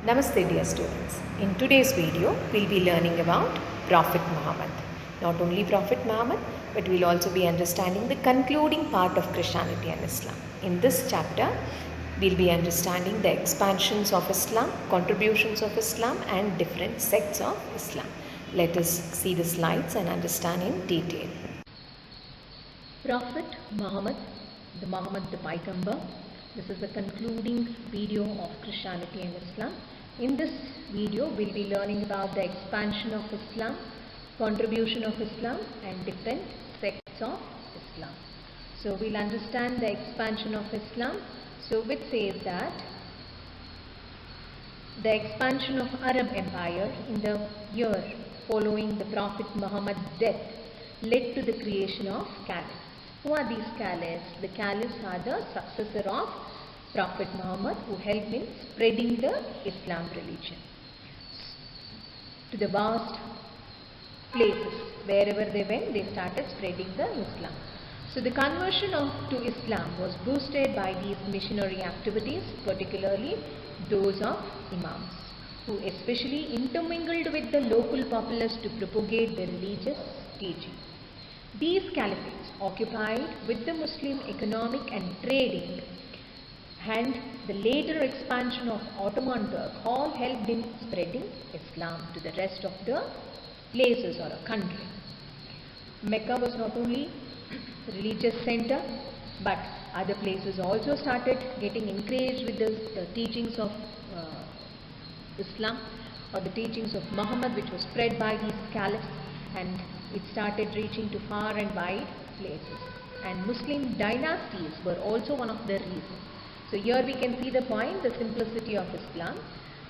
Namaste dear students. In today's video, we'll be learning about Prophet Muhammad. Not only Prophet Muhammad, but we'll also be understanding the concluding part of Christianity and Islam. In this chapter, we'll be understanding the expansions of Islam, contributions of Islam and different sects of Islam. Let us see the slides and understand in detail. Prophet Muhammad, the Paighambar. This is the concluding video of Christianity and Islam. In this video, we'll be learning about the expansion of Islam, contribution of Islam and different sects of Islam. So we'll understand the expansion of Islam. So which says that the expansion of Arab Empire in the year following the Prophet Muhammad's death led to the creation of caliphs. Who are these caliphs? The caliphs are the successor of Prophet Muhammad who helped in spreading the Islam religion to the vast places. Wherever they went, they started spreading the Islam. So the conversion to Islam was boosted by these missionary activities, particularly those of Imams, who especially intermingled with the local populace to propagate the religious teaching. These caliphates occupied with the Muslim economic and trading and the later expansion of Ottoman Turk all helped in spreading Islam to the rest of the places or a country. Mecca was not only the religious center, but other places also started getting encouraged with the teachings of Islam or the teachings of Muhammad, which was spread by these caliphs, and it started reaching to far and wide places. And Muslim dynasties were also one of the reasons. So here we can see the point, the simplicity of Islam.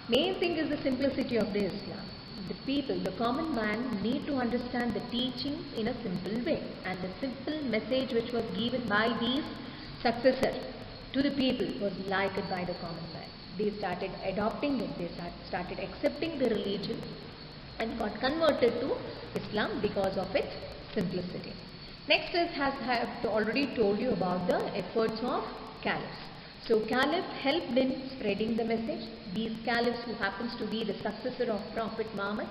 Main thing is the simplicity of the Islam. The people, the common man, need to understand the teachings in a simple way, and the simple message which was given by these successors to the people was liked by the common man. They started adopting it, they started accepting the religion and got converted to Islam because of its simplicity. Next is, I have already told you about the efforts of caliphs. So caliph helped in spreading the message. These caliphs, who happens to be the successor of Prophet Muhammad,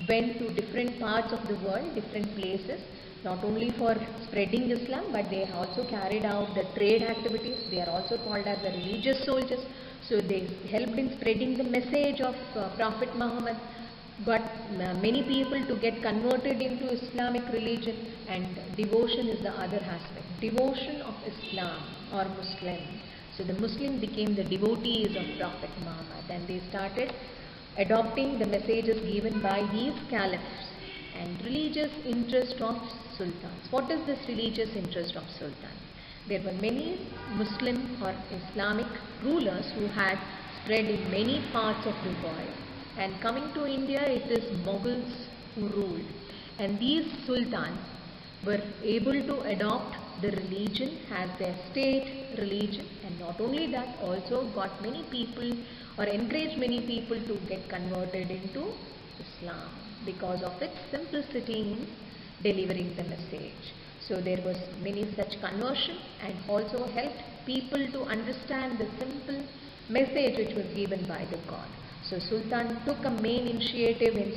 went to different parts of the world, different places, not only for spreading Islam, but they also carried out the trade activities. They are also called as the religious soldiers. So they helped in spreading the message of Prophet Muhammad, got many people to get converted into Islamic religion, and devotion is the other aspect. Devotion of Islam or Muslim. So the Muslim became the devotees of Prophet Muhammad, and they started adopting the messages given by these caliphs. And religious interest of sultans. What is this religious interest of sultan? There were many Muslim or Islamic rulers who had spread in many parts of the world. And coming to India, it is Mughals who ruled. And these sultans were able to adopt the religion as their state religion, and not only that, also got many people or encouraged many people to get converted into Islam because of its simplicity in delivering the message. So there was many such conversion, and also helped people to understand the simple message which was given by the God. So Sultan took a main initiative in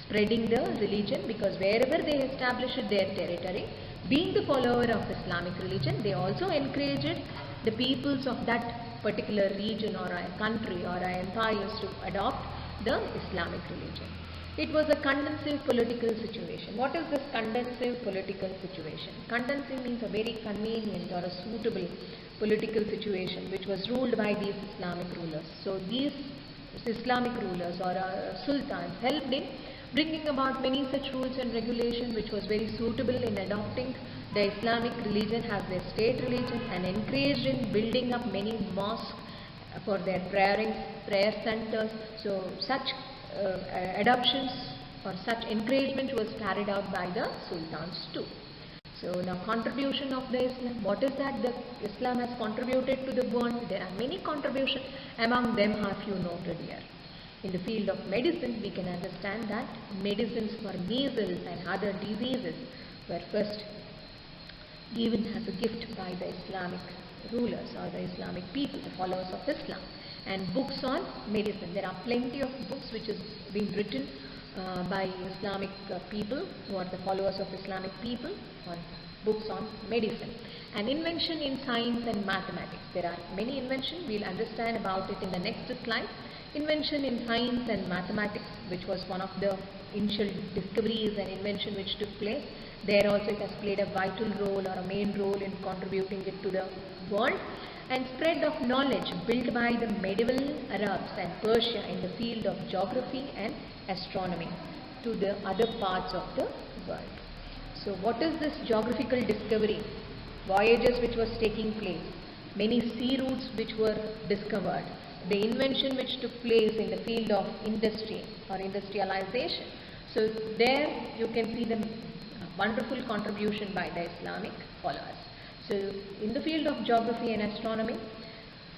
spreading the religion, because wherever they established their territory, being the follower of Islamic religion, they also encouraged the peoples of that particular region or a country or an empire to adopt the Islamic religion. It was a conducive political situation. What is this conducive political situation? Conducive means a very convenient or a suitable political situation which was ruled by these Islamic rulers. So these Islamic rulers or sultans helped in bringing about many such rules and regulations which was very suitable in adopting the Islamic religion as their state religion, and encouraged in building up many mosques for their prayer centers. So such adoptions or such encouragement was carried out by the sultans too. So now, contribution of the Islam. What is that the Islam has contributed to the world? There are many contributions. Among them are few noted here. In the field of medicine, we can understand that medicines for measles and other diseases were first given as a gift by the Islamic rulers or the Islamic people, the followers of Islam. and books on medicine. There are plenty of books which has been written by Islamic people who are the followers of Islamic people on books on medicine. And invention in science and mathematics. There are many inventions. We'll understand about it in the next slide. Invention in science and mathematics, which was one of the initial discoveries and invention which took place. There also it has played a vital role or a main role in contributing it to the world. And spread of knowledge built by the medieval Arabs and Persia in the field of geography and astronomy to the other parts of the world. So what is this geographical discovery? Voyages which was taking place, many sea routes which were discovered, the invention which took place in the field of industry or industrialization. So there you can see the wonderful contribution by the Islamic followers. So in the field of geography and astronomy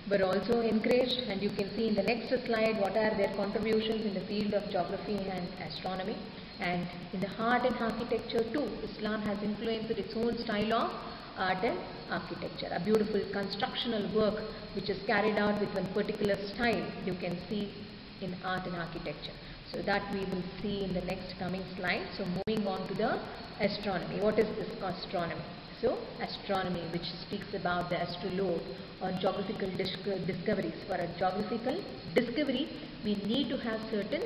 were also encouraged, and you can see in the next slide what are their contributions in the field of geography and astronomy. And in the art and architecture too, Islam has influenced its own style of art and architecture. A beautiful constructional work which is carried out with one particular style you can see in art and architecture. So that we will see in the next coming slide. So moving on to the astronomy. What is this astronomy? So astronomy, which speaks about the astrolabe or geographical discoveries. For a geographical discovery, we need to have certain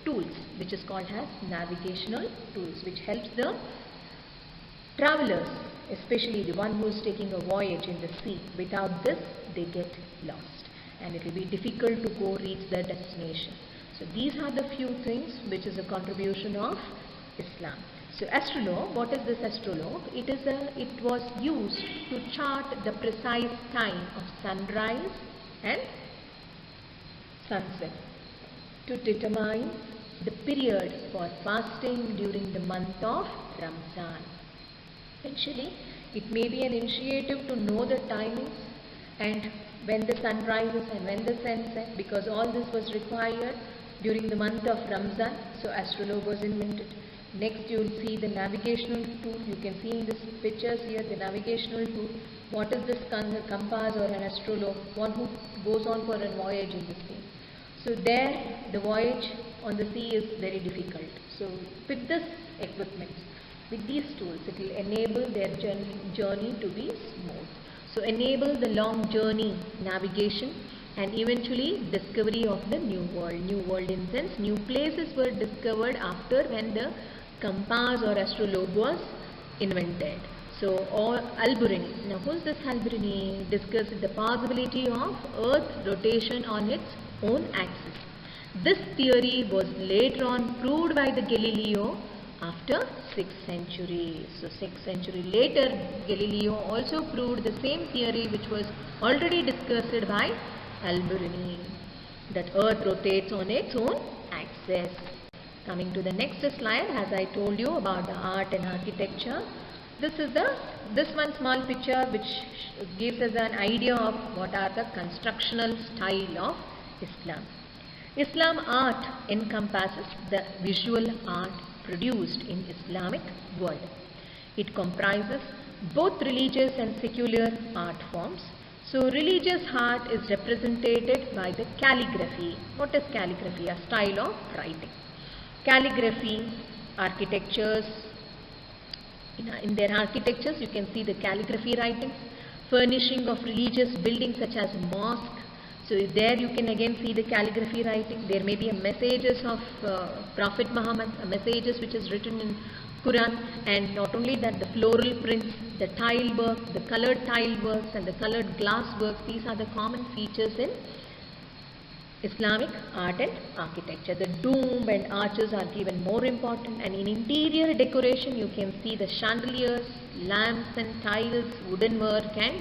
tools which is called as navigational tools, which helps the travelers, especially the one who is taking a voyage in the sea. Without this, they get lost and it will be difficult to go reach their destination. So these are the few things which is a contribution of Islam. So astrolabe, what is this astrolabe? It was used to chart the precise time of sunrise and sunset, to determine the period for fasting during the month of Ramzan. Essentially, it may be an initiative to know the timings and when the sun rises and when the sun sets, because all this was required during the month of Ramzan. So astrolabe was invented. Next you will see the navigational tool. You can see in these pictures here the navigational tool. What is this compass or an astrolabe? One who goes on for a voyage in the sea. So there the voyage on the sea is very difficult. So with this equipment, with these tools, it will enable their journey to be smooth. So enable the long journey, navigation, and eventually discovery of the new world. New world in sense, new places were discovered after when the compass or astrolabe was invented. So Al-Biruni. Now who is this Al-Biruni? Discussed the possibility of Earth rotation on its own axis. This theory was later on proved by the Galileo after 6th century. So 6th century later, Galileo also proved the same theory which was already discussed by Al-Biruni, that Earth rotates on its own axis. Coming to the next slide, as I told you about the art and architecture. This one small picture which gives us an idea of what are the constructional style of Islam. Islam art encompasses the visual art produced in Islamic world. It comprises both religious and secular art forms. So religious art is represented by the calligraphy. What is calligraphy? A style of writing. Calligraphy, architectures, in their architectures you can see the calligraphy writings, furnishing of religious buildings such as mosque. So there you can again see the calligraphy writing. There may be messages of Prophet Muhammad, messages which is written in Quran, and not only that, the floral prints, the tile work, the colored tile works and the colored glass work. These are the common features in Islamic art and architecture. The dome and arches are given more important, and in interior decoration you can see the chandeliers, lamps and tiles, wooden work and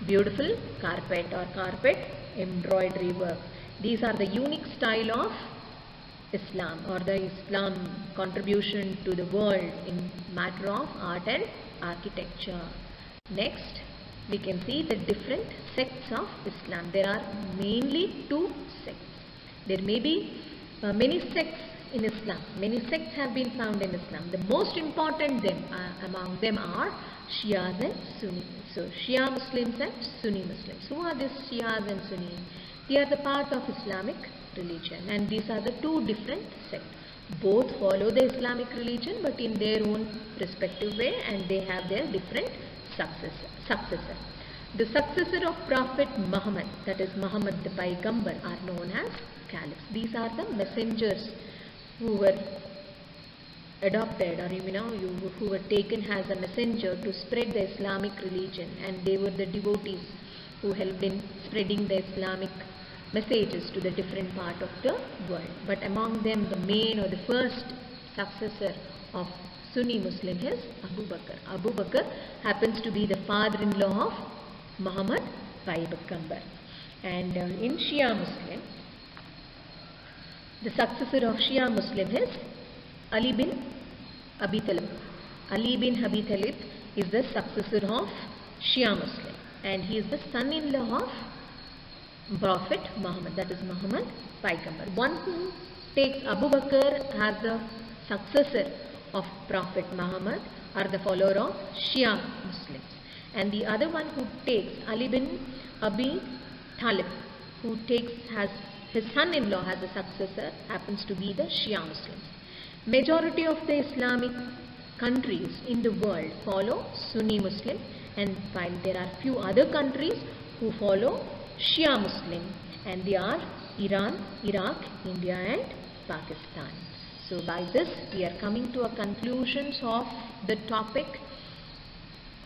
beautiful carpet or carpet embroidery work. These are the unique style of Islam, or the Islam contribution to the world in matter of art and architecture. Next, we can see the different sects of Islam. There are mainly two sects. There may be many sects in Islam. Many sects have been found in Islam. The most important among them are Shias and Sunnis. So Shia Muslims and Sunni Muslims. Who are these Shias and Sunnis? They are the part of Islamic religion, and these are the two different sects. Both follow the Islamic religion but in their own respective way, and they have their different successor. The successor of Prophet Muhammad, that is Muhammad the Paigambar, are known as caliphs. These are the messengers who were adopted, or who were taken as a messenger to spread the Islamic religion, and they were the devotees who helped in spreading the Islamic messages to the different part of the world. But among them, the main or the first successor of Sunni Muslim is Abu Bakr. Abu Bakr happens to be the father-in-law of Muhammad Paigambar. And in Shia Muslim, the successor of Shia Muslim is Ali bin Abi Talib. Ali bin Abi Talib is the successor of Shia Muslim, and he is the son-in-law of Prophet Muhammad, that is Muhammad Paigambar. One who takes Abu Bakr as the successor of Prophet Muhammad are the follower of Shia Muslims, and the other one who takes Ali bin Abi Talib, who takes as his son-in-law as a successor, happens to be the Shia Muslims. Majority of the Islamic countries in the world follow Sunni Muslim, and while there are few other countries who follow Shia Muslim, and they are Iran, Iraq, India and Pakistan. So by this we are coming to a conclusion of the topic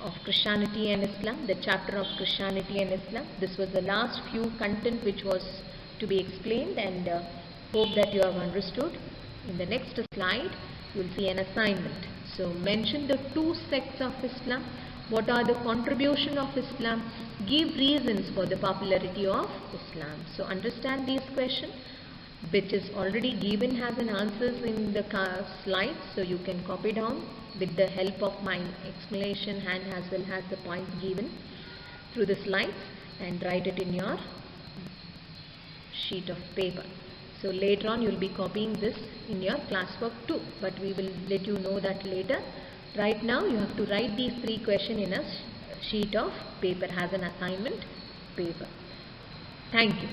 of Christianity and Islam, the chapter of Christianity and Islam. This was the last few content which was to be explained, and hope that you have understood. In the next slide you will see an assignment. So mention the two sects of Islam. What are the contribution of Islam? Give reasons for the popularity of Islam. So understand these questions, which is already given as an answers in the slides. So you can copy down with the help of my explanation and as well as the points given through the slides, and write it in your sheet of paper. So later on you will be copying this in your classwork too, but we will let you know that later. Right now you have to write these three questions in a sheet of paper as an assignment paper. Thank you.